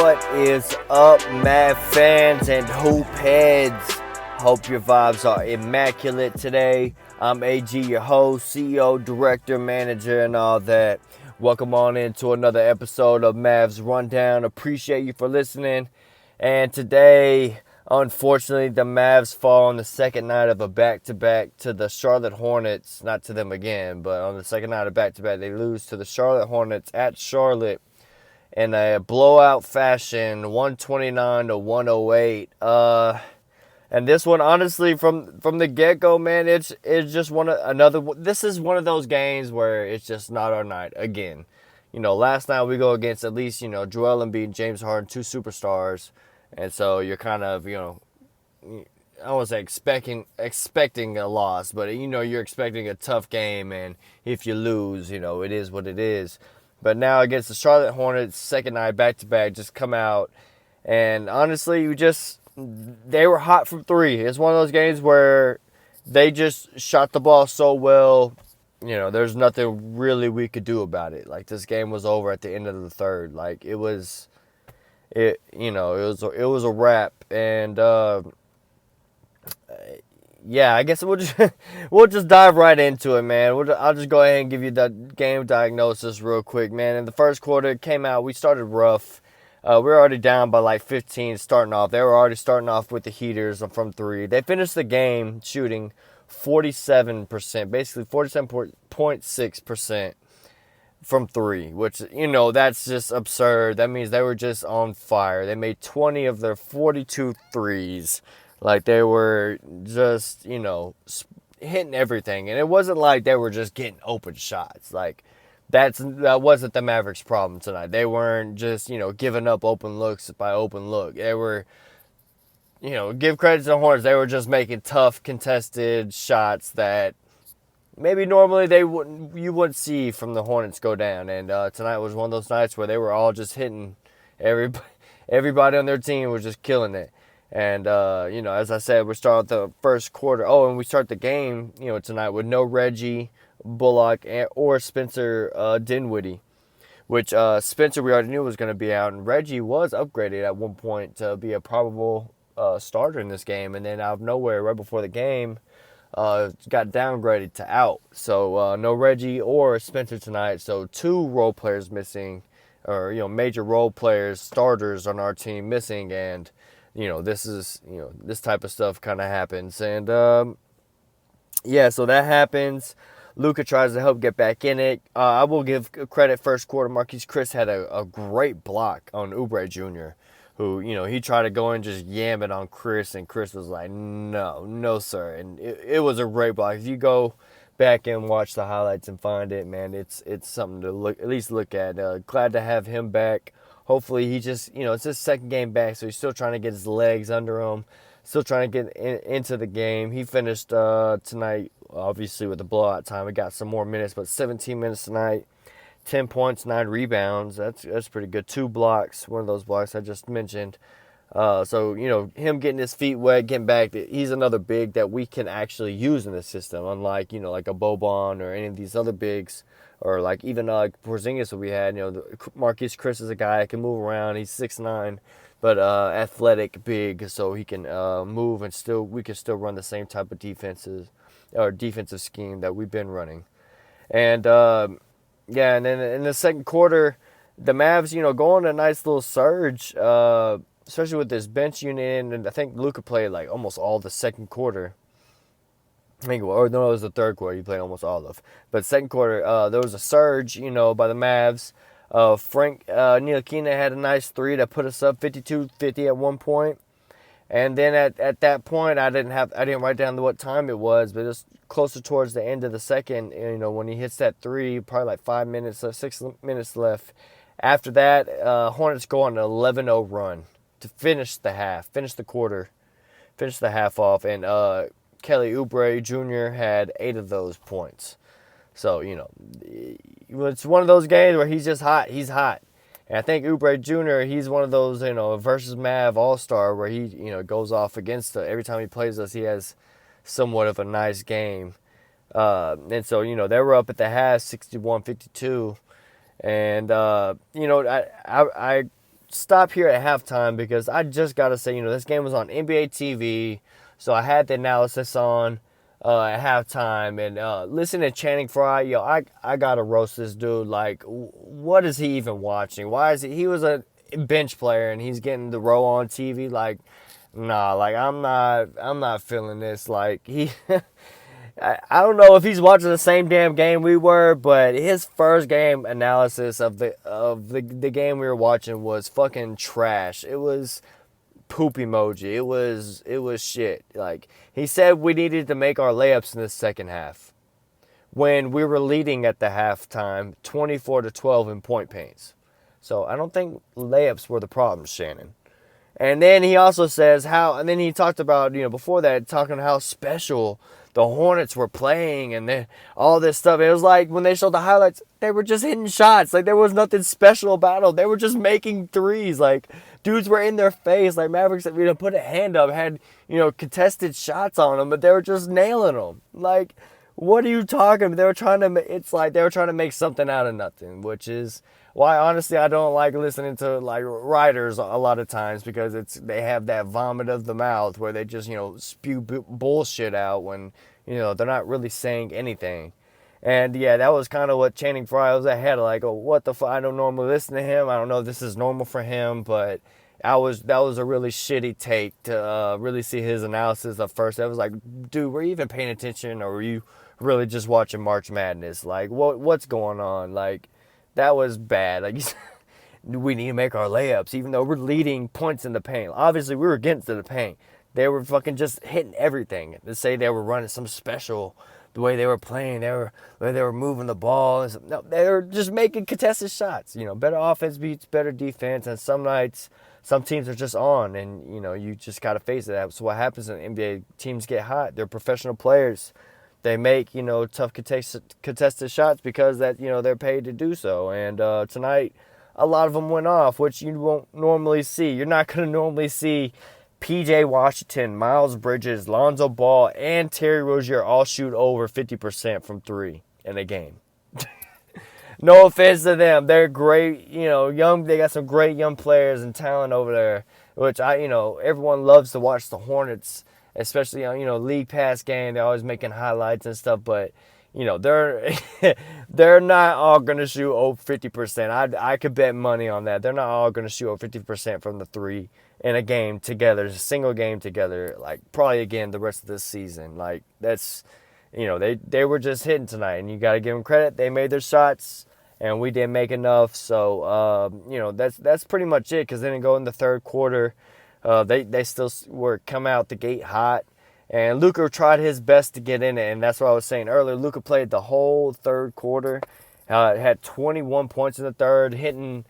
What is up, Mav fans and hoop heads? Hope your vibes are immaculate today. I'm AG, your host, CEO, director, manager, and all that. Welcome on into another episode of Mavs Rundown. Appreciate you for listening. And today, unfortunately, the Mavs fall on the second night of a back-to-back to the Charlotte Hornets. Not to them again, but on the second night of back-to-back, they lose to the Charlotte Hornets at Charlotte in a blowout fashion, 129 to 108. And this one, honestly, from the get-go, man, it's just this is one of those games where it's just not our night again. You know, last night we go against at least, Joel Embiid and James Harden, two superstars. And so you're kind of, I don't want to say expecting a loss, but, you're expecting a tough game. And if you lose, it is what it is. But now against the Charlotte Hornets, second night back-to-back, just come out. And honestly, they were hot from three. It's one of those games where they just shot the ball so well. There's nothing really we could do about it. Like, this game was over at the end of the third. Like, it was a wrap. And yeah, I guess we'll just dive right into it, man. I'll just go ahead and give you the game diagnosis real quick, man. In the first quarter, it came out. We started rough. We were already down by like 15 starting off. They were already starting off with the heaters from three. They finished the game shooting 47%, basically 47.6% from three, which, that's just absurd. That means they were just on fire. They made 20 of their 42 threes. Like, they were just, hitting everything. And it wasn't like they were just getting open shots. Like, that wasn't the Mavericks' problem tonight. They weren't just, giving up open looks by open look. They were, give credit to the Hornets. They were just making tough, contested shots that maybe normally you wouldn't see from the Hornets go down. And tonight was one of those nights where they were all just hitting. Everybody on their team was just killing it. And, as I said, we start the first quarter. Oh, and we start the game, tonight with no Reggie Bullock or Spencer Dinwiddie, which Spencer we already knew was going to be out. And Reggie was upgraded at one point to be a probable starter in this game. And then out of nowhere, right before the game, got downgraded to out. So no Reggie or Spencer tonight. So two role players missing, or, major role players, starters on our team missing. And this type of stuff kind of happens. And, so that happens. Luka tries to help get back in it. I will give credit first quarter. Marquise Chris had a great block on Oubre Jr., who, he tried to go and just yam it on Chris, and Chris was like, no, sir. And it was a great block. If you go back and watch the highlights and find it, man, it's something to at least look at. Glad to have him back. Hopefully he just, it's his second game back, so he's still trying to get his legs under him, still trying to get into the game. He finished tonight, obviously, with the blowout time. He got some more minutes, but 17 minutes tonight, 10 points, 9 rebounds. That's pretty good. 2 blocks, one of those blocks I just mentioned. So, him getting his feet wet, getting back, he's another big that we can actually use in the system, unlike, like a Boban or any of these other bigs. Or like even Porzingis that we had, Marquise Chris is a guy that can move around. He's 6'9", but athletic, big, so he can move and we can still run the same type of defensive scheme that we've been running. And and then in the second quarter, the Mavs, go on a nice little surge, especially with this bench unit. And I think Luka played like almost all the second quarter. It was the third quarter. He played almost all of. But second quarter, there was a surge, by the Mavs. Frank Ntilikina had a nice three that put us up 52-50 at one point. And then at that point, I didn't write down what time it was, but it was closer towards the end of the second. When he hits that three, probably like 6 minutes left. After that, Hornets go on an 11-0 run to finish the half off, and Kelly Oubre Jr. had 8 of those points. So, it's one of those games where he's just hot. He's hot. And I think Oubre Jr., he's one of those, versus Mav all-star where he, goes off against every time he plays us, he has somewhat of a nice game. And so, they were up at the half, 61-52. And, I stop here at halftime because I just got to say, this game was on NBA TV, so I had the analysis on at halftime. And listening to Channing Frye, I got to roast this dude. Like, what is he even watching? Why is he was a bench player and he's getting the role on TV? Like, nah, like I'm not feeling this. Like, I don't know if he's watching the same damn game we were, but his first game analysis of the game we were watching was fucking trash. It was poop emoji. It was shit. Like, he said we needed to make our layups in the second half when we were leading at the halftime 24-12 in point paints. So I don't think layups were the problem, Shannon. And then he also says and then he talked about, before that, talking how special the Hornets were playing and then all this stuff. It was like when they showed the highlights, they were just hitting shots. Like, there was nothing special about them. They were just making threes. Like, dudes were in their face. Like, Mavericks, put a hand up, had, contested shots on them, but they were just nailing them. Like, what are you talking about? It's like they were trying to make something out of nothing, which is why, honestly, I don't like listening to, like, writers a lot of times, because they have that vomit of the mouth where they just, spew bullshit out when, they're not really saying anything. And, yeah, that was kind of what Channing Frye was ahead of, like, oh, what the fuck? I don't normally listen to him. I don't know if this is normal for him, but that was a really shitty take to really see his analysis at first. I was like, dude, were you even paying attention, or were you really just watching March Madness? Like, what's going on? Like, that was bad. Like, we need to make our layups, even though we're leading points in the paint. Obviously, we were getting to the paint. They were fucking just hitting everything. To say they were running some special, the way they were playing, the way they were moving the ball. No, they were just making contested shots. Better offense beats better defense. And some nights, some teams are just on, and, you just got to face it. That's what happens in the NBA. Teams get hot. They're professional players. They make, tough contested shots because they're paid to do so. And tonight, a lot of them went off, which you won't normally see. You're not going to normally see P.J. Washington, Miles Bridges, Lonzo Ball, and Terry Rozier all shoot over 50% from three in a game. No offense to them. They're great, young. They got some great young players and talent over there, which everyone loves to watch the Hornets, especially on, League Pass game. They're always making highlights and stuff, but, they're they're not all going to shoot over 50%. I could bet money on that. They're not all going to shoot over 50% from the three in a game together, a single game together, like, probably again the rest of this season. Like, that's, they were just hitting tonight, and you got to give them credit. They made their shots, and we didn't make enough. So, that's pretty much it, because then go in the third quarter. They still were come out the gate hot, and Luka tried his best to get in it, and that's what I was saying earlier. Luka played the whole third quarter, had 21 points in the third, hitting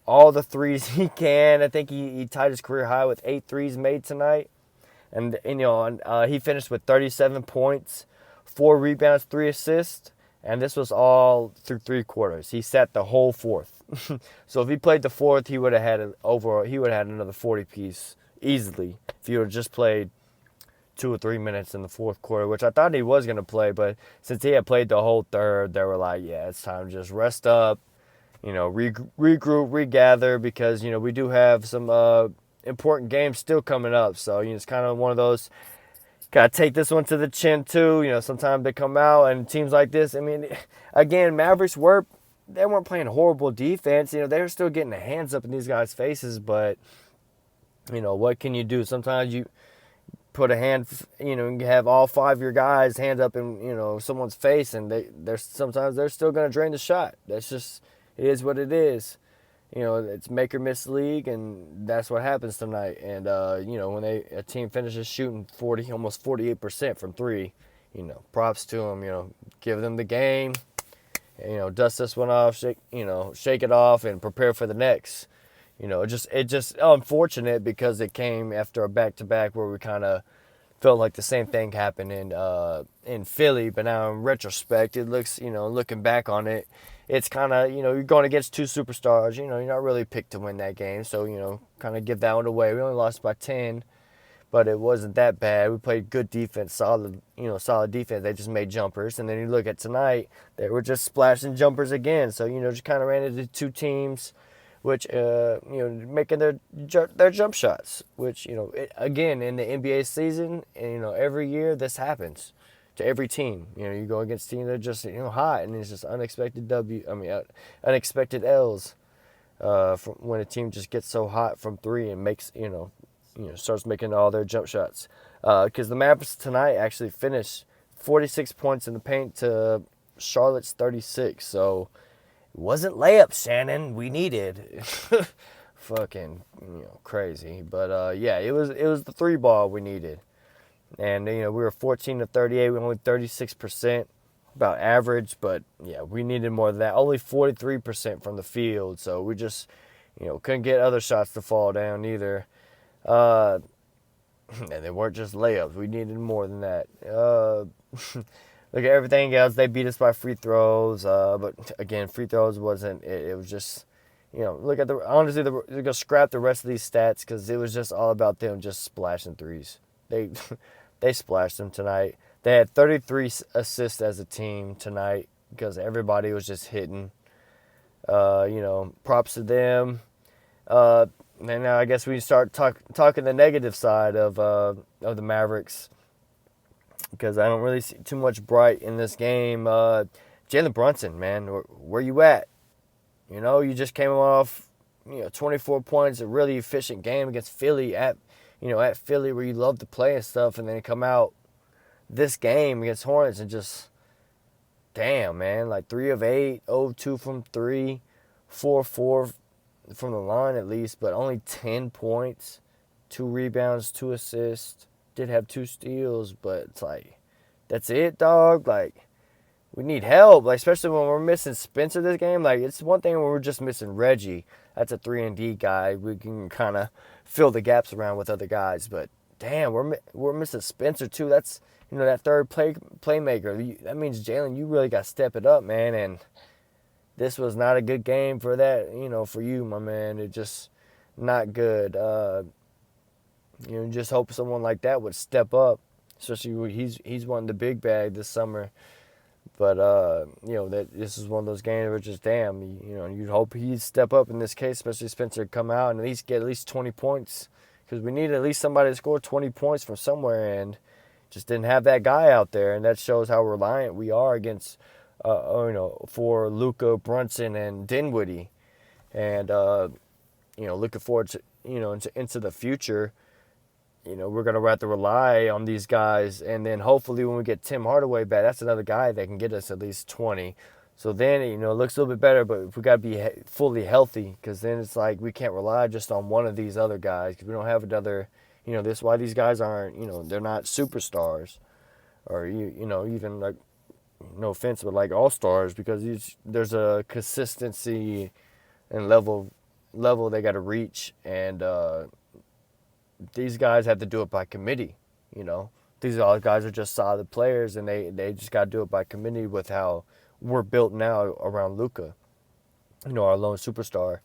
all the threes he can. I think he tied his career high with 8 threes made tonight, and he finished with 37 points, 4 rebounds, 3 assists, and this was all through 3 quarters. He sat the whole fourth. So if he played the fourth, he would have had another 40 piece easily if he would have just played 2 or 3 minutes in the fourth quarter, which I thought he was going to play, but since he had played the whole third, they were like, yeah, it's time to just rest up, regroup, regather, because, we do have some important games still coming up. So, it's kind of one of those, got to take this one to the chin too. Sometimes they come out, and teams like this, again, Mavericks they weren't playing horrible defense. They were still getting their hands up in these guys' faces, but, what can you do? Sometimes you put a hand, you have all 5 of your guys hands up in, someone's face, and sometimes they're still going to drain the shot. That's just, it is what it is. It's make or miss league, and that's what happens tonight. And, when a team finishes shooting almost 48% from three, props to them, give them the game, dust this one off, shake it off, and prepare for the next. It just unfortunate because it came after a back-to-back where we kind of felt like the same thing happened in Philly, but now in retrospect, it looks, looking back on it, it's kind of, you're going against 2 superstars, you're not really picked to win that game, so, kind of give that one away. We only lost by 10, but it wasn't that bad. We played good defense, solid defense. They just made jumpers, and then you look at tonight, they were just splashing jumpers again, so, just kind of ran into 2 teams which making their jump shots, which again in the NBA season, and every year this happens to every team. You go against teams that are just hot, and it's just unexpected L's. From when a team just gets so hot from three and makes starts making all their jump shots. Because the Mavericks tonight actually finished 46 points in the paint to Charlotte's 36. So it wasn't layups, Shannon. We needed fucking crazy. But yeah, it was the three ball we needed, and we were 14 to 38. We were only 36%. About average, but yeah, we needed more than that. Only 43% from the field, so we just, couldn't get other shots to fall down either. And they weren't just layups. We needed more than that. Look at everything else. They beat us by free throws, but again, free throws wasn't. It was just, look at honestly, they're gonna scrap the rest of these stats because it was just all about them just splashing threes. They they splashed them tonight. They had 33 assists as a team tonight because everybody was just hitting. Props to them. And now I guess we start talking the negative side of the Mavericks because I don't really see too much bright in this game. Jalen Brunson, man, where you at? You just came off 24 points, a really efficient game against Philly at Philly where you love to play and stuff, and then come out this game against Hornets and just, damn, man, like 3 of 8, 0-2 from 3, 4-4 from the line at least, but only 10 points, 2 rebounds, 2 assists, did have 2 steals, but it's like, that's it, dog. Like, we need help, like, especially when we're missing Spencer this game. Like, it's one thing when we're just missing Reggie. That's a 3-and-D guy. We can kind of fill the gaps around with other guys, but damn, we're missing Spencer too. That's that third playmaker. That means, Jalen, you really got to step it up, man. And this was not a good game for that, for you, my man. It just not good. Just hope someone like that would step up, especially when he's won the big bag this summer. But, that this is one of those games where just, damn, you'd hope he'd step up in this case, especially Spencer come out and at least get at least 20 points. Because we need at least somebody to score 20 points from somewhere, and just didn't have that guy out there, and that shows how reliant we are against, for Luka, Brunson, and Dinwiddie, and looking forward to into the future. We're gonna have to rely on these guys, and then hopefully when we get Tim Hardaway back, that's another guy that can get us at least 20. So then it looks a little bit better, but we gotta be fully healthy, because then it's like we can't rely just on one of these other guys, because we don't have another. This is why these guys aren't, they're not superstars, or even like, no offense, but like all-stars, because there's a consistency and level they got to reach, and these guys have to do it by committee. These guys are just solid players, and they just got to do it by committee with how we're built now around Luka, our lone superstar.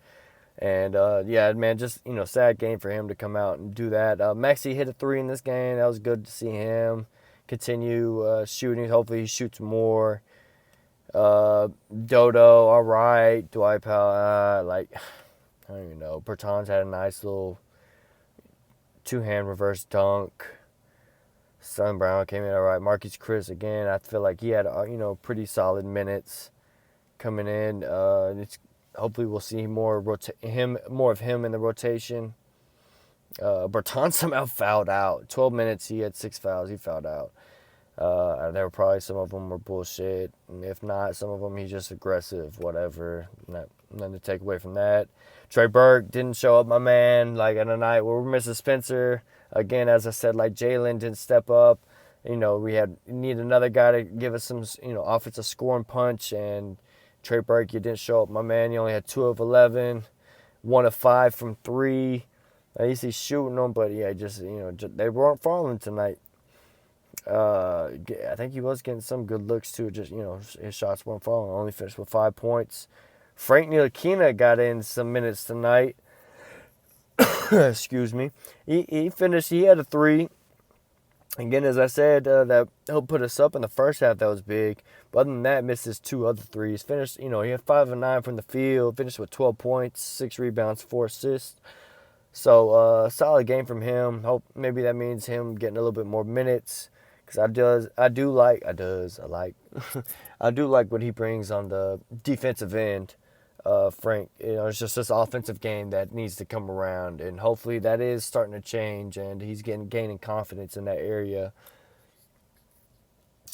And, yeah, man, just, sad game for him to come out and do that. Maxey hit a 3 in this game. That was good to see him continue shooting. Hopefully he shoots more. Dodo, all right. Dwight Powell, I don't even know. Bertans had a nice little 2-hand reverse dunk. Son Brown came in all right. Marquise Chris, again, I feel like he had, pretty solid minutes coming in. Hopefully we'll see more of him in the rotation. Bertans somehow fouled out. 12 minutes, he had 6 fouls. He fouled out. There were probably some of them were bullshit. And if not, some of them he's just aggressive, whatever. Nothing to take away from that. Trey Burke didn't show up, my man. Like, on a night where we're missing Spencer. Again, as I said, like, Jalen didn't step up. We need another guy to give us some, offensive scoring punch. And Trey Burke, you didn't show up, my man. You only had 2 of 11, 1 of 5 from 3. At least he's shooting them, but yeah, just they weren't falling tonight. I think he was getting some good looks too. Just his shots weren't falling. Only finished with 5 points. Frank Ntilikina got in some minutes tonight. Excuse me. He finished. He had a 3. Again, as I said, that he'll put us up in the first half. That was big. But other than that, misses 2 other threes. Finished, he had 5 of 9 from the field. Finished with 12 points, 6 rebounds, 4 assists. So solid game from him. Hope maybe that means him getting a little bit more minutes. Because I do like I do like what he brings on the defensive end. Frank, it's just this offensive game that needs to come around, and hopefully that is starting to change, and he's gaining confidence in that area.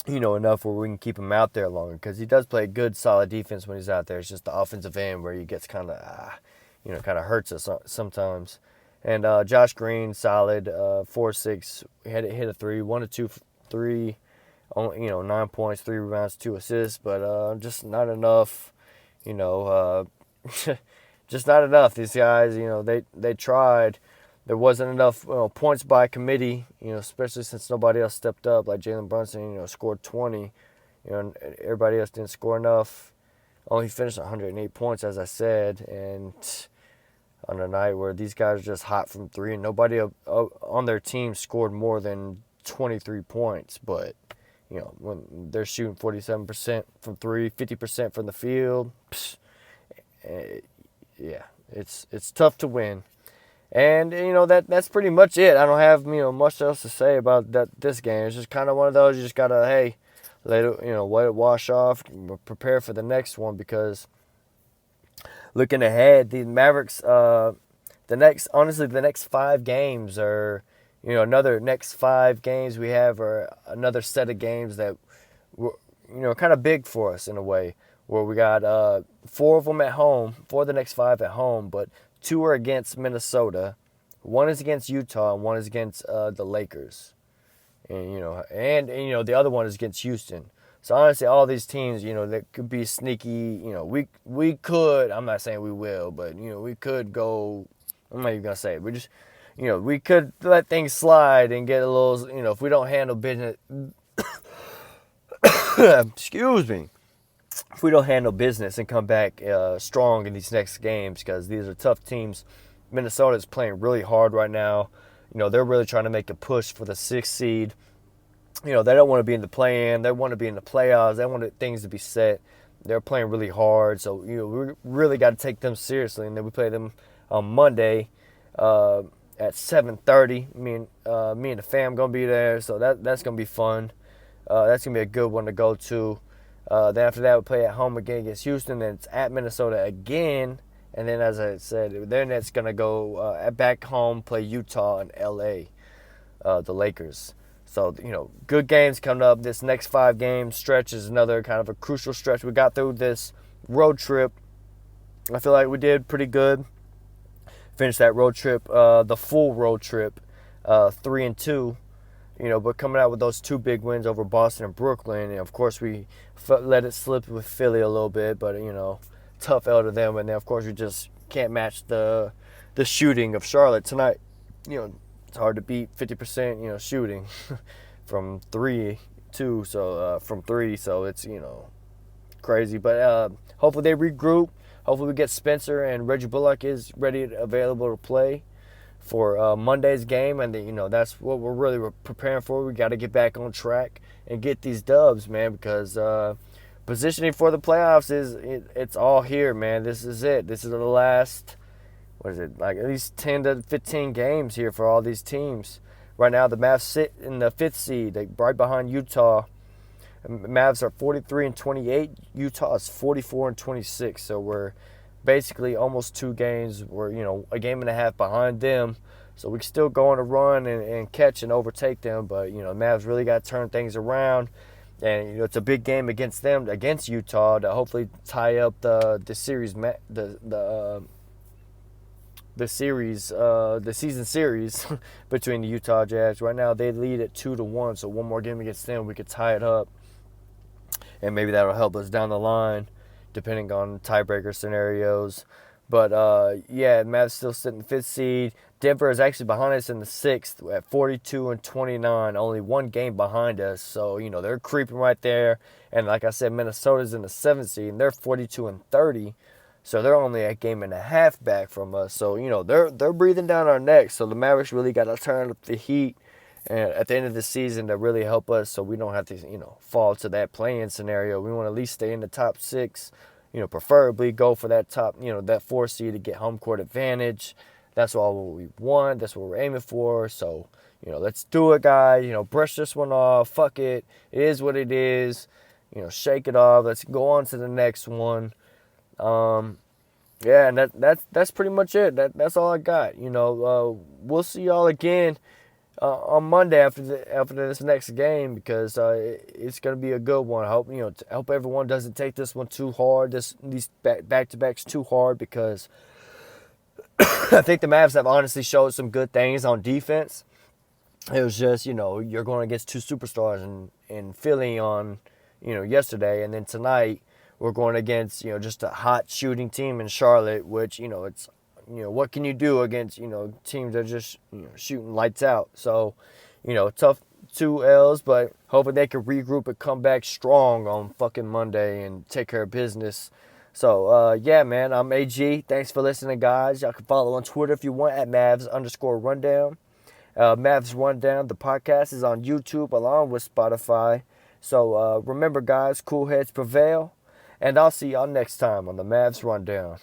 Enough where we can keep him out there longer, because he does play good, solid defense when he's out there. It's just the offensive end where he gets kind of, kind of hurts us sometimes. And Josh Green, solid, 4-6, hit a 3, 1 of 2 3, 9 points, 3 rebounds, 2 assists, but just not enough. Just not enough. These guys, they tried. There wasn't enough points by committee, especially since nobody else stepped up. Like Jalen Brunson, scored 20, and everybody else didn't score enough. Only finished 108 points, as I said, and on a night where these guys are just hot from 3, and nobody on their team scored more than 23 points. But when they're shooting 47% from 3, 50% from the field, yeah, it's tough to win. And that's pretty much it. I don't have much else to say about this game. It's just kind of one of those you just gotta let it wash off, prepare for the next one, because looking ahead, the Mavericks the next 5 games are next 5 games we have are another set of games that were kind of big for us in a way, where we got 4 of them at home, 4 of the next 5 at home, but 2 are against Minnesota, 1 is against Utah, and 1 is against the Lakers, and the other one is against Houston. So honestly, all these teams, that could be sneaky. We could. I'm not saying we will, but we could go. I'm not even gonna say it. We just, we could let things slide and get a little. If we don't handle business, excuse me. If we don't handle business and come back strong in these next games, because these are tough teams. Minnesota is playing really hard right now. They're really trying to make a push for the 6th seed. They don't want to be in the play-in. They want to be in the playoffs. They want things to be set. They're playing really hard, so we really got to take them seriously. And then we play them on Monday at 7:30. Me and the fam gonna be there, so that's gonna be fun. That's gonna be a good one to go to. Then after that, we play at home again against Houston. Then it's at Minnesota again. And then, as I said, then it's going to go back home, play Utah and L.A., the Lakers. So, good games coming up. This next 5 game stretch is another kind of a crucial stretch. We got through this road trip. I feel like we did pretty good. Finished that road trip, the full road trip, 3-2. But coming out with those 2 big wins over Boston and Brooklyn. And, of course, we let it slip with Philly a little bit, but, tough L to them. And then, of course, we just can't match the shooting of Charlotte tonight. It's hard to beat 50%, shooting from 3, too. So, from 3, so it's, crazy. But hopefully they regroup. Hopefully we get Spencer and Reggie Bullock is ready, available to play for Monday's game, and that's what we're really preparing for. We got to get back on track and get these dubs, man, because positioning for the playoffs it's all here, man. This is it. This is the last, like at least 10 to 15 games here for all these teams. Right now, the Mavs sit in the 5th seed, right behind Utah. Mavs are 43-28. Utah is 44-26. So we're basically almost 2 games. We're a game and a half behind them. So we can still go on a run and catch and overtake them. But Mavs really got to turn things around. And it's a big game against them, against Utah, to hopefully tie up the series, the season series between the Utah Jazz. Right now they lead at 2-1, so one more game against them, we could tie it up, and maybe that'll help us down the line, depending on tiebreaker scenarios. But Mavs still sitting in the 5th seed. Denver is actually behind us in the 6th at 42-29, only 1 game behind us. So they're creeping right there. And like I said, Minnesota's in the 7th seed, and they're 42-30. So they're only a game and a half back from us. So they're breathing down our necks. So the Mavericks really got to turn up the heat and at the end of the season to really help us so we don't have to, fall to that play-in scenario. We want to at least stay in the top 6, preferably go for that top, that 4 seed to get home court advantage. That's all what we want. That's what we're aiming for. So, let's do it, guys. Brush this one off. Fuck it. It is what it is. Shake it off. Let's go on to the next one. Yeah, and that's pretty much it. That's all I got. We'll see y'all again on Monday after this next game, because it's gonna be a good one. I hope everyone doesn't take this one too hard. These back-to-backs too hard, because I think the Mavs have honestly showed some good things on defense. It was just, you're going against 2 superstars in Philly on, yesterday, and then tonight we're going against, just a hot shooting team in Charlotte, which, it's, what can you do against, teams that are just, shooting lights out. So, tough 2 L's, but hoping they can regroup and come back strong on fucking Monday and take care of business. So, yeah, man, I'm AG. Thanks for listening, guys. Y'all can follow on Twitter if you want at Mavs_rundown. Mavs Rundown, the podcast, is on YouTube along with Spotify. So, remember, guys, cool heads prevail. And I'll see y'all next time on the Mavs Rundown.